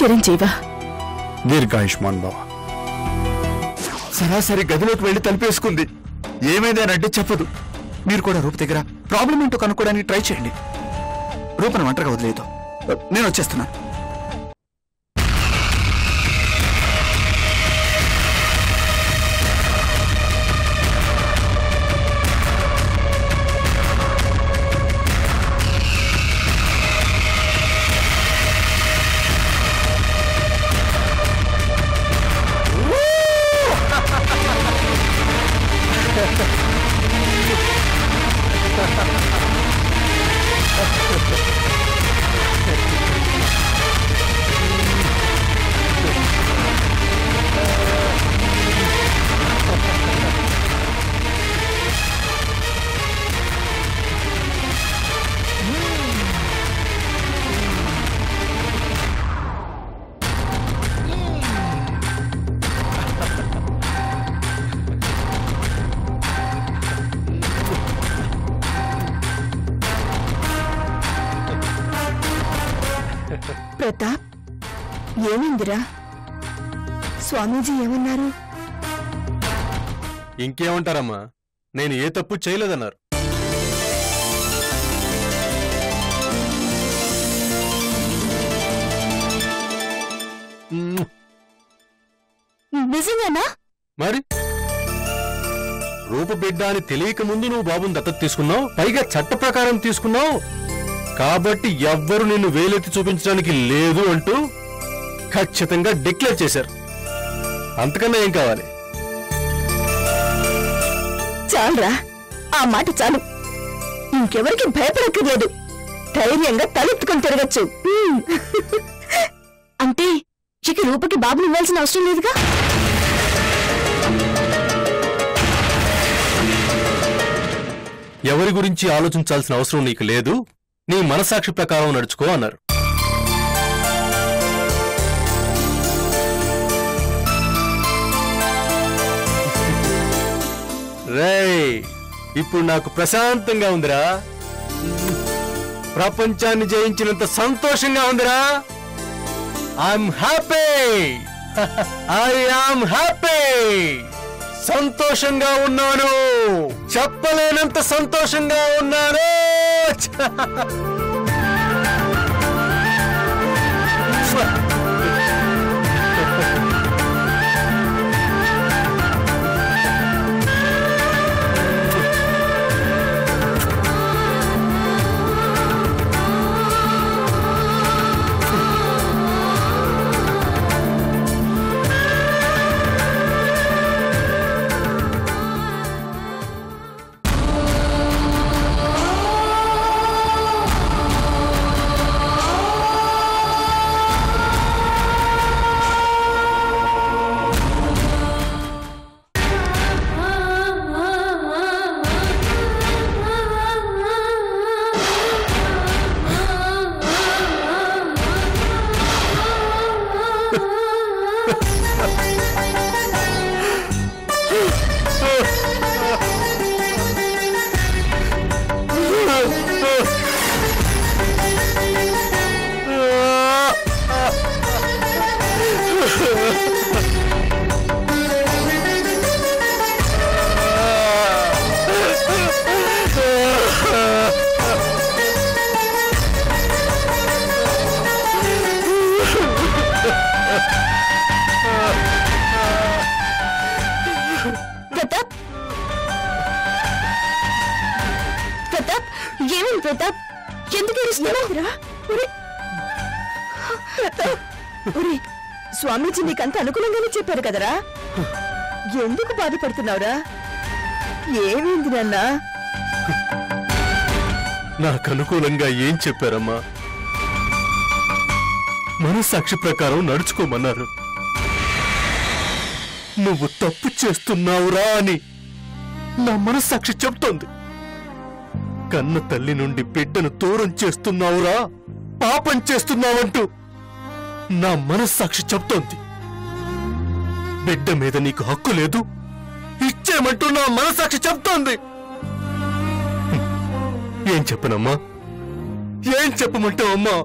చిరంజీవ దీర్ఘాయుష్మాన్ భవ. సరాసరి గదిలోకి వెళ్లి తలుపేసుకుంది. ఏమైందనంటే చెప్పదు. మీరు కూడా రూప దగ్గర ప్రాబ్లం ఏంటో కనుక్కోవడానికి ట్రై చేయండి. రూపను ఒంటరిగా వదిలేదు. నేను వచ్చేస్తున్నాను. ప్రతాప్, ఏమిందిరా? స్వామీజీ ఏమన్నారు? ఇంకేమంటారమ్మా, నేను ఏ తప్పు చేయలేదన్నారు. నిజంగానా? మరి రూప బిడ్డ అని తెలియక ముందు నువ్వు బాబుని దత్తత తీసుకున్నావు, పైగా చట్ట ప్రకారం తీసుకున్నావు. కాబట్టి ఎవ్వరు నిన్ను వేలెత్తి చూపించడానికి లేదు అంటూ ఖచ్చితంగా డిక్లేర్ చేశారు. అంతకన్నా ఏం కావాలి? చాలరా, ఆ మాట చాలు. ఇంకెవరికి భయపడక్కర్లేదు. ధైర్యంగా తలెత్తుకొని తిరగచ్చు. అంటే ఇక రూపకి బాబుని ఇవ్వాల్సిన అవసరం లేదుగా? ఎవరి గురించి ఆలోచించాల్సిన అవసరం నీకు లేదు, నీ మనసాక్షి ప్రకారం నడుచుకో అన్నారు. రేయ్, ఇప్పుడు నాకు ప్రశాంతంగా ఉందిరా. ప్రపంచాన్ని జయించినంత సంతోషంగా ఉందిరా. I'm happy. I am happy. సంతోషంగా ఉన్నాను, చెప్పలేనంత సంతోషంగా ఉన్నాను. ప్రతాప్, ఎందుకు ఏడుస్తున్నావురా? స్వామీజీ నీకంత అనుకూలంగానే చెప్పారు కదరా, ఎందుకు బాధపడుతున్నావురా? ఏమైంది నాన్నా? నాకు అనుకూలంగా ఏం చెప్పారమ్మా? మనసాక్షి ప్రకారం నడుచుకోమన్నారు. నువ్వు తప్పు చేస్తున్నావురా అని నా మనసాక్షి చెప్తోంది. కన్న తల్లి నుండి బిడ్డను దూరం చేస్తున్నావురా, పాపం చేస్తున్నావంటూ నా మనస్సాక్షి చెప్తోంది. బిడ్డ మీద నీకు హక్కు లేదు, ఇచ్చేమంటూ నా మనస్సాక్షి చెప్తోంది. ఏం చెప్పనమ్మా? ఏం చెప్పమంటావమ్మా?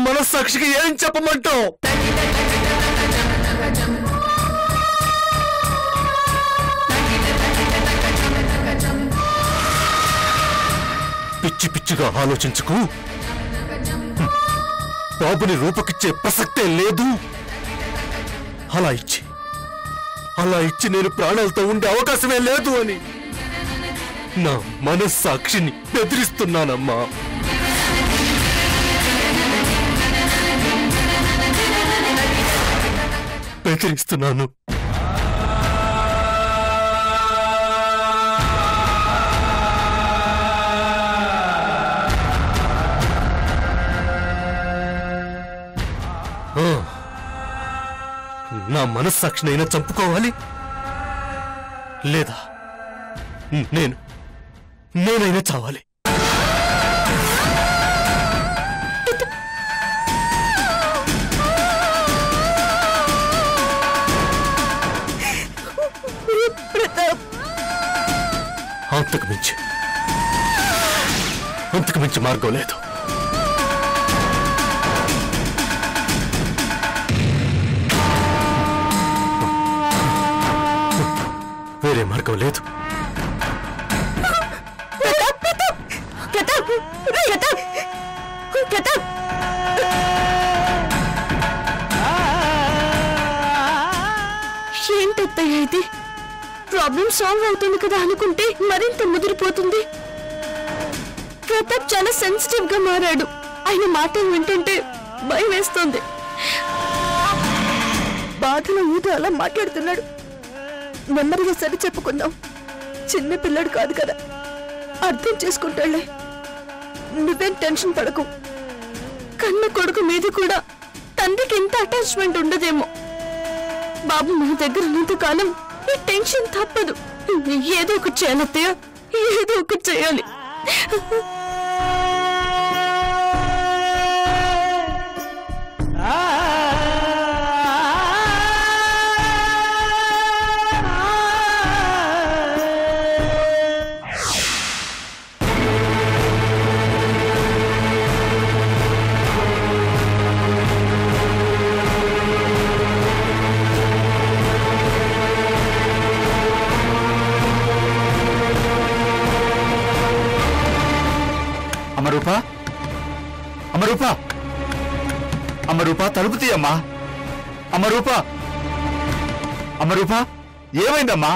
మనస్సాక్షికి ఏం చెప్పమంటావు? పిచ్చి పిచ్చిగా ఆలోచించుకు. బాబుని రూపకిచ్చే ప్రసక్తే లేదు. అలా ఇచ్చి నేను ప్రాణాలతో ఉండే అవకాశమే లేదు అని నా మనస్సాక్షిని బెదిరిస్తున్నానమ్మా. బెదిరిస్తున్నాను. నా మనస్సాక్షినైనా చంపుకోవాలి, లేదా నేనైనా చావాలి. అంతకు మించి మార్గం లేదు. వేరే మార్గం లేదు. ఏంటత్తయ్య ఇది? ప్రాబ్లం సాల్వ్ అవుతుంది కదా అనుకుంటే మరింత ముదిరిపోతుంది. ప్రతాప్ చాలా సెన్సిటివ్ గా మారాడు. ఆయన మాటలు వింటుంటే భయం వేస్తుంది. బాధలో ఏదో అలా మాట్లాడుతున్నాడు. నెమ్మదిగా సరి చెప్పుకుందాం. చిన్న పిల్లడు కాదు కదా, అర్థం చేసుకుంటాడులే. నువ్వేం టెన్షన్ పడకు. కన్న కొడుకు మీద కూడా తండ్రికి ఇంత అటాచ్మెంట్ ఉండదేమో. బాబు మన దగ్గర ఉన్నంత కాలం ఈ టెన్షన్ తప్పదు. ఏదో ఒకటి చేయాలి అత్తయ్య, ఏదో ఒకటి చేయాలి. అమరూపా, తలుపు తీయమ్మా. అమరూపా, ఏమైందమ్మా?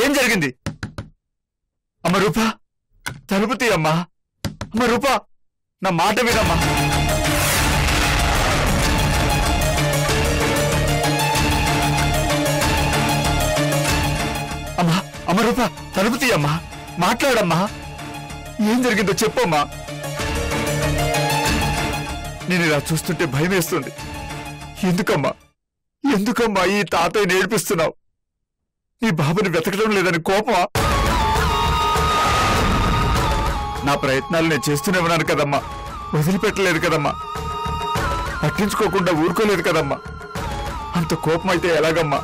ఏం జరిగింది? అమరూపా, తలుపు తీయమ్మా. అమరూపా, నా మాట వినమ్మా. అమరూపా, తలుపు తీయమ్మా. మాట్లాడమ్మా. ఏం జరిగిందో చెప్పమ్మా. నేను ఇలా చూస్తుంటే భయం వేస్తుంది. ఎందుకమ్మా ఈ తాతయ్య నేర్పిస్తున్నావు? నీ బాబుని వెతకడం లేదని కోపమా? నా ప్రయత్నాలు నేను చేస్తూనే ఉన్నాను కదమ్మా. వదిలిపెట్టలేదు కదమ్మా. పట్టించుకోకుండా ఊరుకోలేదు కదమ్మా. అంత కోపం అయితే ఎలాగమ్మా?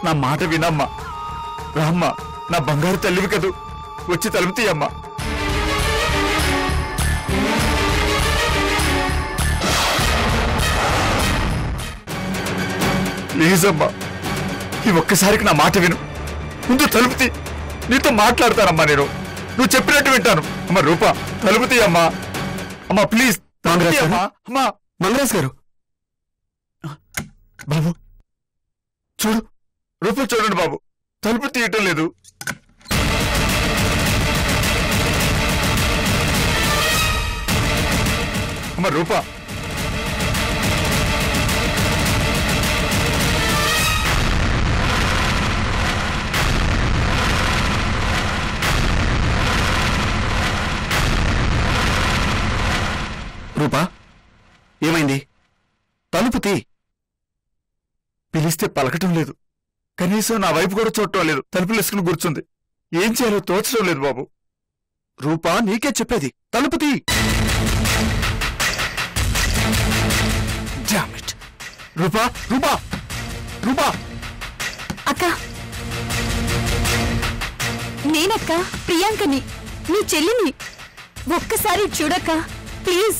నా మాట వినమ్మా. రామ్మా, నా బంగారు తల్లివి కదూ. వచ్చి తలుపు తీయమ్మా. ప్లీజ్ అమ్మా, ఈ ఒక్కసారికి నా మాట విను. ముందు తలుపు తీ. నీతో మాట్లాడతానమ్మా నేను. నువ్వు చెప్పినట్టు వింటాను. అమ్మా రూపా, తలుపు తీ అమ్మా. అమ్మా ప్లీజ్. అమ్మా మంగరాజ్ గారు. బాబు చూడు, రూపా చూడండి బాబు, తలుపు తీయటం లేదు. అమ్మా రూపా, రూపా ఏమైంది? తలుపు తీ. పిలిస్తే పలకటం లేదు. కనీసం నా వైపు కూడా చూడటం లేదు. తలుపులు వేసుకుని కూర్చుంది. ఏం చేయాలో తోచడం లేదు బాబు. రూపా, నీకే చెప్పేది, తలుపు తీ. రూపా, రూపా, రూపా. అక్క, నేనక్క, ప్రియాంకని, నీ చెల్లిని. ఒక్కసారి చూడక్క, ప్లీజ్.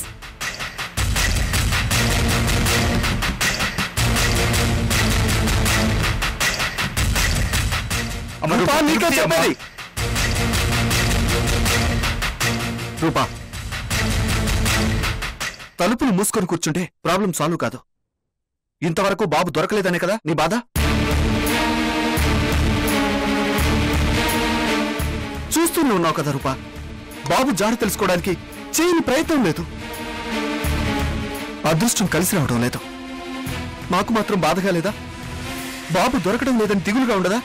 రూపా, నీకే చెప్పేది. రూపా, తలుపులు మూసుకొని కూర్చుంటే ప్రాబ్లం సాల్వ్ కాదు. ఇంతవరకు బాబు దొరకలేదనే కదా నీ బాధ? చూస్తూనే ఉన్నావు కదా రూపా, బాబు జాడ తెలుసుకోవడానికి చేయని ప్రయత్నం లేదు. అదృష్టం కలిసి రావడం లేదు. మాకు మాత్రం బాధగా లేదా? బాబు దొరకడం లేదని దిగులుగా ఉండదా?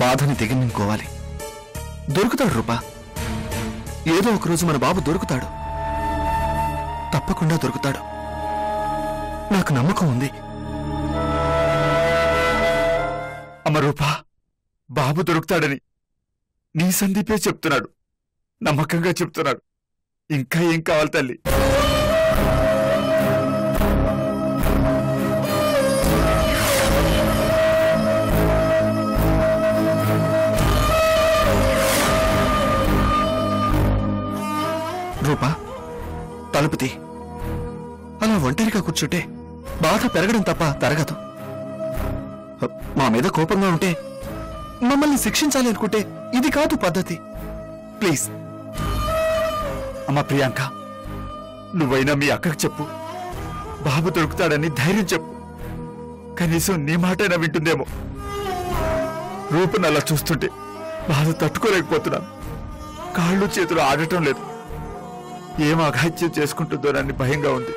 బాధని దిగమింగుకోవాలి. దొరుకుతాడు రూపా, ఏదో ఒకరోజు మన బాబు దొరుకుతాడు. తప్పకుండా దొరుకుతాడు. నాకు నమ్మకం ఉంది. అమ్మ రూపా, బాబు దొరుకుతాడని నీ సందీపే చెప్తున్నాడు. నమ్మకంగా చెప్తున్నాడు. ఇంకా ఏం కావాలి తల్లి? రూపా, తలుపుతి. అలా ఒంటరిగా కూర్చుంటే బాధ పెరగడం తప్ప తరగదు. మా మీద కోపంగా ఉంటే, మమ్మల్ని శిక్షించాలి అనుకుంటే ఇది కాదు పద్ధతి. ప్లీజ్. అమ్మా ప్రియాంక, నువ్వైనా మీ అక్కకి చెప్పు, బాబు దొరుకుతాడని ధైర్యం చెప్పు. కనీసం నీ మాటైనా వింటుందేమో. రూపను అలా చూస్తుంటే బాధ తట్టుకోలేకపోతున్నాను. కాళ్ళు చేతులు ఆడటం లేదు. ఏం అఘాత్యం చేసుకుంటుందోనని భయంగా ఉంది.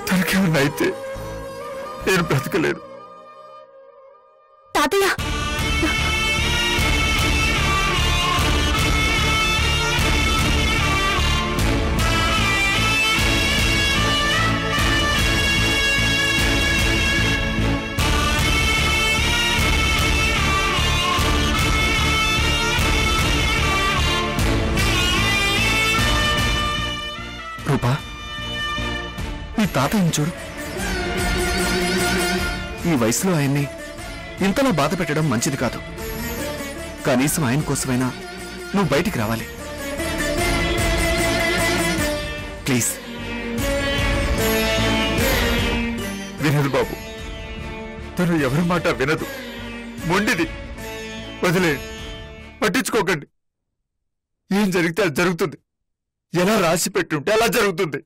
తనకేమన్నా అయితే నేను బ్రతకలేను. తాతయ్య, రూపా, ఈ తాతయ్యని చూడు. ఈ వయసులో ఆయన్ని ఇంతలా బాధ పెట్టడం మంచిది కాదు. కనీసం ఆయన కోసమైనా నువ్వు బయటికి రావాలి. ప్లీజ్. వినదు బాబు, తను ఎవరి మాట వినదు. మొండిది. వదిలే, పట్టించుకోకండి. ఏం జరిగితే అది జరుగుతుంది. ఎలా రాసి పెట్టుంటే అలా జరుగుతుంది.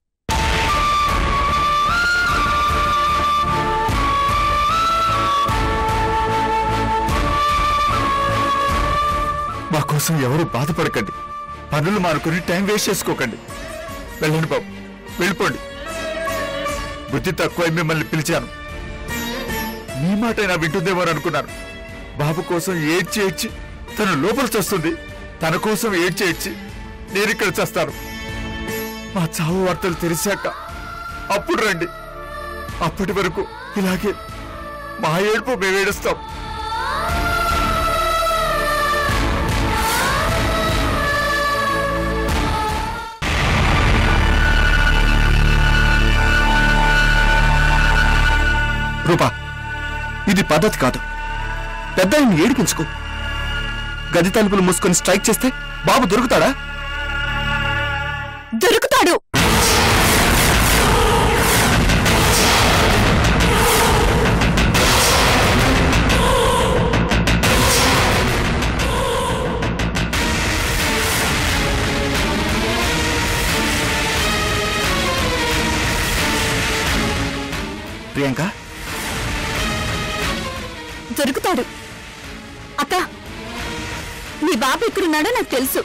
మా కోసం ఎవరు బాధపడకండి. పనులు మానుకుని టైం వేస్ట్ చేసుకోకండి. వెళ్ళండి బాబు, వెళ్ళిపోండి. బుద్ధి తక్కువ మిమ్మల్ని పిలిచాను. మీ మాటైనా వింటుందేమో అనుకున్నాను. బాబు కోసం ఏడ్చి ఏడ్చి తను లోపల చేస్తుంది. తన కోసం ఏడ్చి ఏడ్చి నేనిక్కడ చేస్తాను. మా చావు వార్తలు తెలిసాక అప్పుడు రండి. అప్పటి వరకు ఇలాగే మా ఏడుపు మేమేడుస్తాం. రూపా, ఇది పద్ధతి కాదు. పెద్ద ఆయన్ని ఏడిపించుకో. గది తలుపులు మూసుకొని స్ట్రైక్ చేస్తే బాబు దొరుకుతాడా? దొరుకుతాడు. ప్రియాంక, దొరుకుతాడు. అక్క, నీ బాబు ఎక్కడున్నాడో నాకు తెలుసు.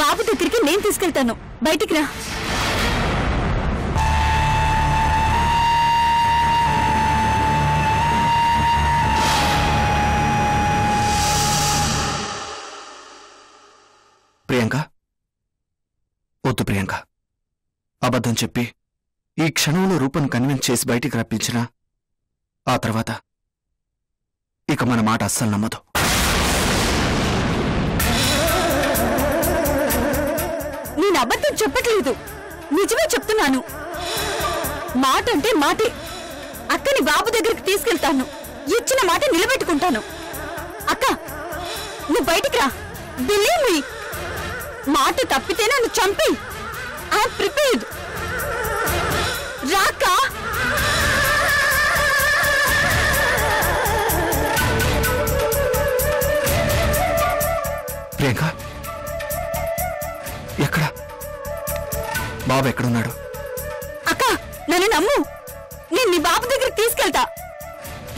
బాబు దగ్గరికి నేను తీసుకెళ్తాను. బయటికి రా. ప్రియాంక, వద్దు ప్రియాంక. అబద్ధం చెప్పి ఈ క్షణంలో రూపను కన్విన్స్ చేసి బయటికి రప్పించినా ఆ తర్వాత ఇక మన మాట అస్సలు నమ్మదు. అబద్ధం చెప్పట్లేదు, నిజమే చెప్తున్నాను. మాట అంటే మాటే. అక్కని బాబు దగ్గరికి తీసుకెళ్తాను, ఇచ్చిన మాట నిలబెట్టుకుంటాను. అక్క, నువ్వు బయటికి రా. బిలీవ్ మీ, మాట తప్పితే నన్ను చంపి. I prepared. రాక ప్రియాంక, ఎక్కడ బాబు ఎక్కడున్నాడు? అక్క, నన్ను నమ్ము. నేను నీ బాబు దగ్గరికి తీసుకెళ్తా.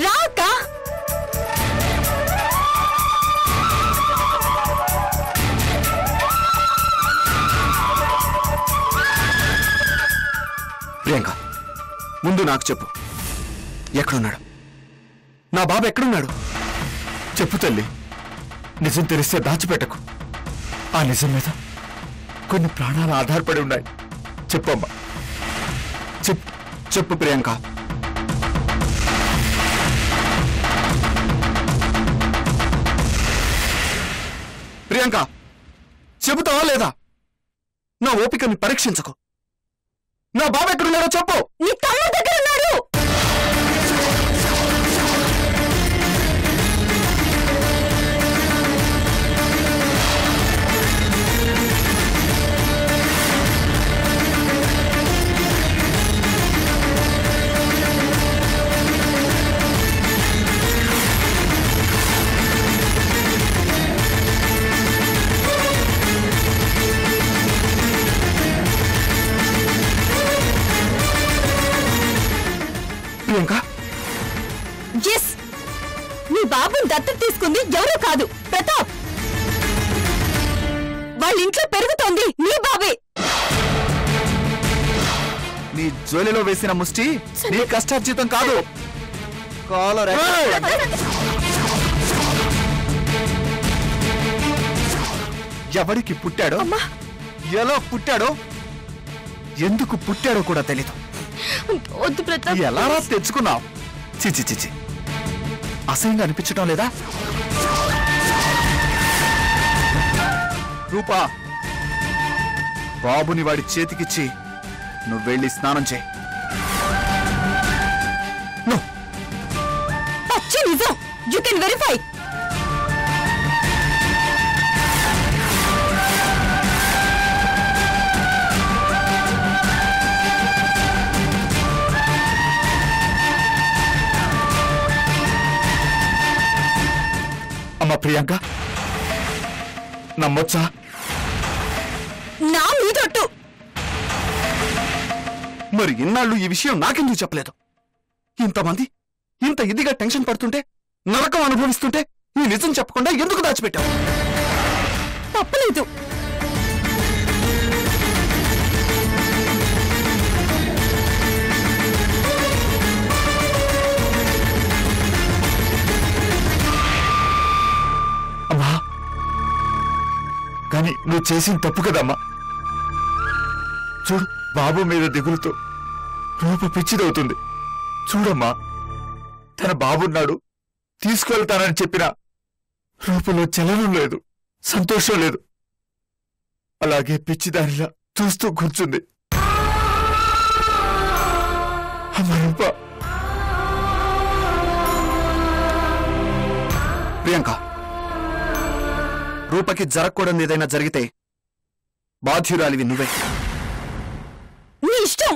రా అక్క. ప్రియాంక, ముందు నాకు చెప్పు, ఎక్కడున్నాడు? నా బాబు ఎక్కడున్నాడు? చెప్పు తల్లి. నిజం తెలిస్తే దాచిపెట్టకు. ఆ నిజం మీద కొన్ని ప్రాణాలు ఆధారపడి ఉన్నాయి. చెప్పమ్మా, చెప్పు చెప్పు ప్రియాంక. ప్రియాంక, చెబుతావా లేదా? నా ఓపికని పరీక్షించకు. నా బాబు ఎక్కడున్నాడో చెప్పు. నీ తమ్ముడు దగ్గర ఉన్నాడు. ప్రియాంక, ఎస్, నీ బాబుని దత్తత తీసుకుంది ఎవరో కాదు, ప్రతాప్. వాళ్ళ ఇంట్లో పెరుగుతోంది నీ బాబే. నీ జోలిలో వేసిన ముష్టి నీ కష్టార్జితం కాదు. ఎవరికి పుట్టాడో, ఎలా పుట్టాడో, ఎందుకు పుట్టాడో కూడా తెలీదు. వద్దు ప్రతాప్. ఎలా తెచ్చుకున్నావు? చిచి చిచి, అసహ్యంగా అనిపించడం లేదా? రూపా, బాబుని వాడి చేతికిచ్చి నువ్వు వెళ్ళి స్నానం చేయి. పచ్చి నిజం. You can verify. అమ్మ ప్రియాంక, నమ్మొచ్చా? నా మీదొట్టు. మరి ఇన్నాళ్ళు ఈ విషయం నాకెందుకు చెప్పలేదు? ఇంతమంది ఇంత ఇదిగా టెన్షన్ పడుతుంటే, నరకం అనుభవిస్తుంటే ఈ నిజం చెప్పకుండా ఎందుకు దాచిపెట్టావు? తప్పలేదు. అమ్మా, కానీ నువ్వు చేసిన తప్పు కదమ్మా. చూడు, బాబు మీద దిగులుతో రూప పిచ్చిదవుతుంది. చూడమ్మా, తన బాబున్నాడు, తీసుకెళ్తానని చెప్పిన రూపంలో చలనం లేదు, సంతోషం లేదు. అలాగే పిచ్చిదానిలా చూస్తూ కూర్చుంది. అమ్మ రూప. ప్రియాంక, రూపకి జరగకూడదు ఏదైనా జరిగితే బాధ్యురాలివి నువ్వే. నీ ఇష్టం,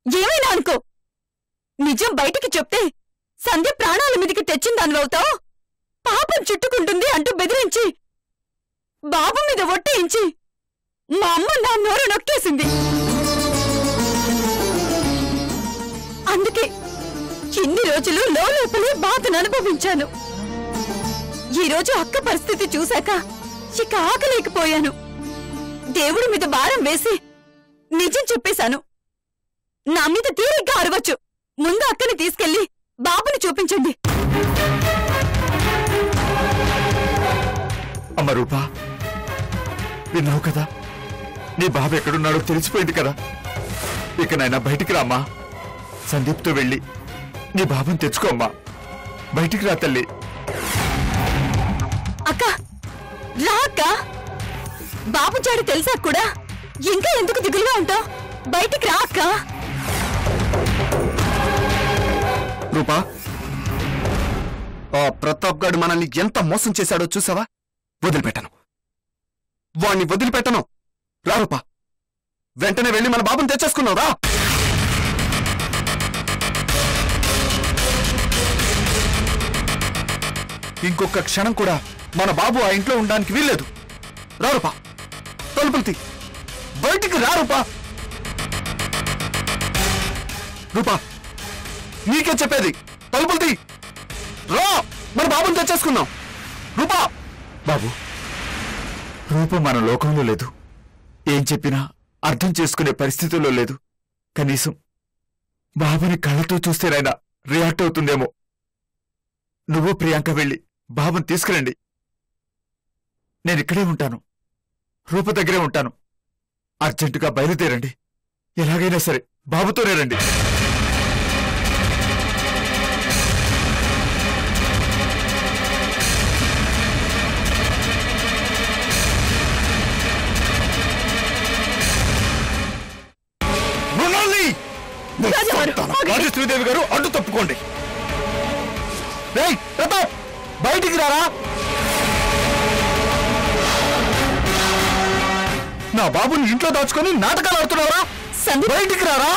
ఏమైనా అనుకో. నిజం బయటికి చెప్తే సంధ్య ప్రాణాల మీదకి తెచ్చిందానివవుతావు. పాపం చుట్టుకుంటుంది అంటూ బెదిరించి బాబు మీద ఒట్టేయించి మా అమ్మ నా నోరు నొక్కేసింది. అందుకే ఇన్ని రోజులు లోపలే బాధను అనుభవించాను. ఈరోజు అక్క పరిస్థితి చూశాక ఇక ఆగలేకపోయాను. దేవుడి మీద భారం వేసి నిజం చెప్పేశాను. నా మీద తీరిగ్గా అరవచ్చు. ముందు అక్కని తీసుకెళ్లి బాబుని చూపించండి. అమ్మ రూపా, విన్నావు కదా, నీ బాబు ఎక్కడున్నాడో తెలిసిపోయింది కదా. ఇక నాయన బయటికి రామ్మా. సందీప్తో వెళ్ళి నీ బాబుని తెచ్చుకోమ్మా. బయటికి రా తల్లి. అక్క, రా అక్క. బాబు జాడు తెలుసా కూడా ఇంకా ఎందుకు దిగులుగా ఉంటావు? బయటికి రా అక్క. రూపా, ఆ ప్రతాప్ గారు మనల్ని ఎంత మోసం చేశాడో చూసావా? వదిలిపెట్టను, వాణ్ణి వదిలిపెట్టను. రా రూపా, వెంటనే వెళ్ళి మన బాబుని తెచ్చేసుకున్నావు. రా. ఇంకొక క్షణం కూడా మన బాబు ఆ ఇంట్లో ఉండడానికి వీల్లేదు. రా రూపా, తలుపులు తీ, బయటికి రా రూపా. రూపా, నీకే చెప్పేది, తలుపులు తీ, రా. మన బాబుని తెచ్చేసుకుందాం. రూపా. బాబు, రూప మన లోకంలో లేదు. ఏం చెప్పినా అర్థం చేసుకునే పరిస్థితుల్లో లేదు. కనీసం బాబుని కళ్ళతో చూస్తేనైనా రియాక్ట్ అవుతుందేమో. నువ్వు ప్రియాంక వెళ్ళి బాబుని తీసుకురండి. నేనిక్కడే ఉంటాను, రూప దగ్గరే ఉంటాను. అర్జెంటుగా బయలుదేరండి. ఎలాగైనా సరే బాబుతోనే రండి. రాజశ్రీదేవి గారు, అడ్డు తప్పుకోండి. ప్రతాప్, బయటికి రారా. నా బాబుని ఇంట్లో దాచుకొని నాటకాలు ఆడుతున్నారా? బయటికి రారా.